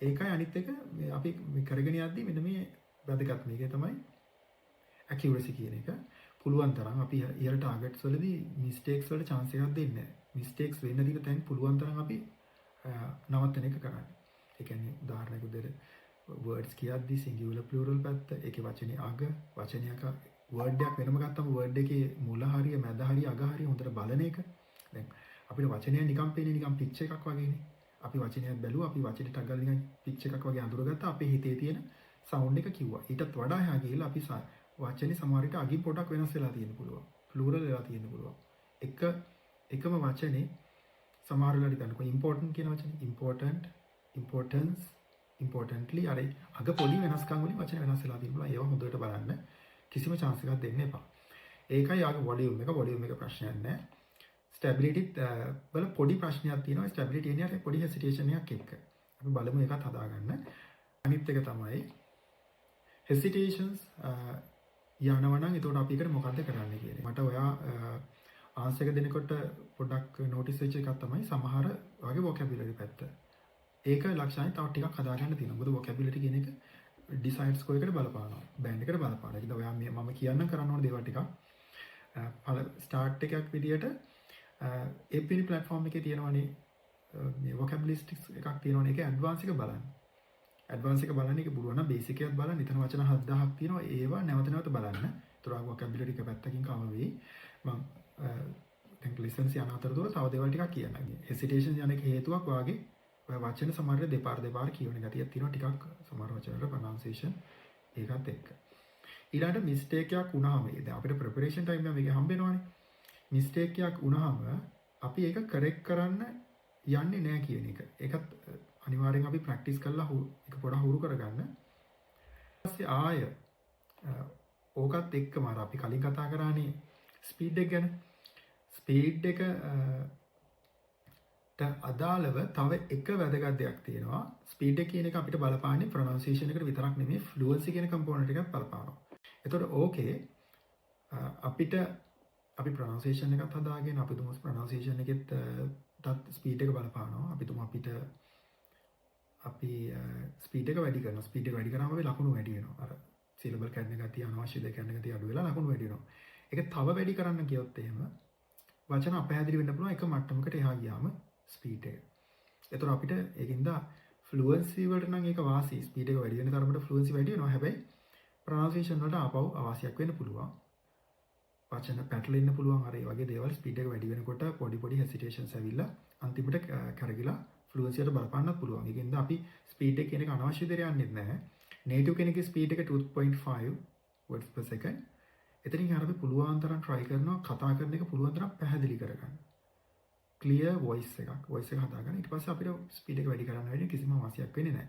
ඒකයි අනිත් එක අපි කරගෙන යද්දී මෙන්න මේ වැදගත් මේකේ තමයි accuracy කියන එක. පුළුවන් තරම් අපි ඉහළ ටාගට්ස් වලදී mistakes වලට chance එකක් දෙන්නේ නැහැ. mistakes වෙන්න දින තැන් පුළුවන් තරම් අපි නවත්තන එක කරන්නේ. ඒ කියන්නේ උදාහරණයක් විදිහට words කියද්දී singular plural පැත්ත, ඒකේ වචනේ අග, වචනයක word එකක් වෙනම ගත්තම word එකේ මුල හරිය, මැද හරිය, අග හරිය හොඳට බලන එක. දැන් අපිට වචනය නිකන් පේන්නේ නිකන් පිච් එකක් වගේනේ. අපි වචනයක් බැලුවා, අපි වචනෙට අග ගාලා නිකන් පිච් එකක් වගේ අඳුරගත්තා, අපේ හිතේ තියෙන sound එක කිව්වා. ඊටත් වඩා එහා ගිහිල්ලා අපි වචනේ සමහර විට අගින් පොඩක් වෙනස් වෙලා තියෙන්න පුළුවන්. plural වෙලා තියෙන්න පුළුවන්. එකම වචනේ සමහර වෙලාවට ගන්නකො important කියන වචනේ important, importance, importantly අර අග පොඩි වෙනස්කම් වලින් වචන වෙනස් වෙලා තියෙන්න පුළුවන්. ඒවා හොඳට බලන්න. කිසිම chance එකක් දෙන්න එපා. ඒකයි ආගේ volume එක ප්‍රශ්නයක් නෑ. stability වල පොඩි ප්‍රශ්නයක් තියෙනවා. stability එන්නේ පොඩි hesitation එකක් එක්ක. අපි බලමු ඒකත් හදාගන්න. අනිත් එක තමයි hesitations යනවා නම් එතකොට අපි ඒකට මොකද්ද කරන්න කියන්නේ. මට ඔයා ආන්සර් එක දෙනකොට පොඩ්ඩක් නොටිස් වෙච්ච එකක් තමයි සමහර වගේ vocabulary පැත්ත. ඒක ලක්ෂණයි තව ටිකක් හදාගන්න තියෙනවා. මොකද vocabulary කියන එක design score එකට බලපානවා. band එකට බලපානවා. ඒකද ඔයා මම කියන්න කරන්න ඕන දේවල් ටිකක් start එකක් විදියට APN platform එකේ තියෙනවනේ මේ vocabularistics එකක් තියෙනවනේ. ඒකේ advance එක බලන්න. advance එක බලන්න එක පුළුවන් නම් basic එකත් බලන්න. එතන වචන 7000ක් තියෙනවා. ඒවා නැවත නැවත බලන්න. ඒතර vocabulary එක පැත්තකින් කම වෙයි. මම දැන් lessons යන අතරතුර තව දේවල් ටිකක් කියන්නම්. hesitation යන එක හේතුවක් වාගේ ඔය වචන සමහර දෙපාර කියවන ගතියක් තියෙනවා. ටිකක් සමහර වචන වල pronunciation ඒකත් එක්ක. ඊළඟට mistake එකක් වුණාම දැන් අපිට preparation time එක මේක හම්බ වෙනවානේ. mistake එකක් වුණාම අපි ඒක correct කරන්න යන්නේ නැහැ කියන එක. ඒකත් අනිවාර්යෙන් අපි ප්‍රැක්ටිස් කරලා ඒක පොඩ්ඩක් හුරු කරගන්න. ඊපස්සේ ආය ඕකත් එක්කම අපි කලින් කතා කරානේ ස්පීඩ් එක ගැන. ස්පීඩ් එක අදාළව තව එක වැදගත් දෙයක් තියෙනවා. ස්පීඩ් එක කියන එක අපිට බලපාන්නේ ප්‍රොනන්සියේෂන් එකට විතරක් නෙමෙයි ෆ්ලුවන්සි කියන කම්පොනන්ට් එකත් බලපානවා. එතකොට ඕකේ අපිට අපි ප්‍රොනන්සියේෂන් එකත් හදාගෙන අපි තුමු ප්‍රොනන්සියේෂන් එකෙත් ස්පීඩ් එක බලපානවා. අපි තුමු අපි ස්පීඩ් එක වැඩි කරනවා. ස්පීඩ් එක වැඩි කරාම අපි ලකුණු වැඩි වෙනවා. අර සිලබල් කැඩෙන ගතිය අනවශ්‍ය දෙයක් කැඩෙන ගතිය අඩු වෙලා ලකුණු වැඩි වෙනවා. ඒක තව වැඩි කරන්න කියොත් එහෙම වචන අපහැදිලි වෙන්න පුළුවන් එක මට්ටමකට එහා ගියාම ස්පීඩ් එක. ඒතර අපිට ඒකින්ද ෆ්ලුවන්සි වලට නම් ඒක වාසි. ස්පීඩ් එක වැඩි වෙන තරමට ෆ්ලුවන්සි වැඩි වෙනවා. හැබැයි ප්‍රොනන්සියේෂන් වලට ආපහු අවාසියක් වෙන්න පුළුවන්. වචන පැටලෙන්න පුළුවන්. අර ඒ වගේ දේවල් ස්පීඩ් එක වැඩි වෙනකොට පොඩි hesitations ඇවිල්ලා අන්තිමට කරගිලා ෆ්ලුවන්සි වලට බලපන්නත් පුළුවන්. ඒකින්ද අපි ස්පීඩ් එක කියන එක අනවශ්‍ය දෙයක් යන්නේ නැහැ. native කෙනෙක්ගේ ස්පීඩ් එක 2.5 words per second. එතනින් අපි පුළුවන් තරම් try කරනවා කතා කරන එක පුළුවන් තරම් පැහැදිලි කරගන්න. clear voice එකක් හදාගන්න. ඊට පස්සේ අපිට ස්පීඩ් එක වැඩි කරන්න වෙන්නේ කිසිම අවශ්‍යයක් වෙන්නේ නැහැ.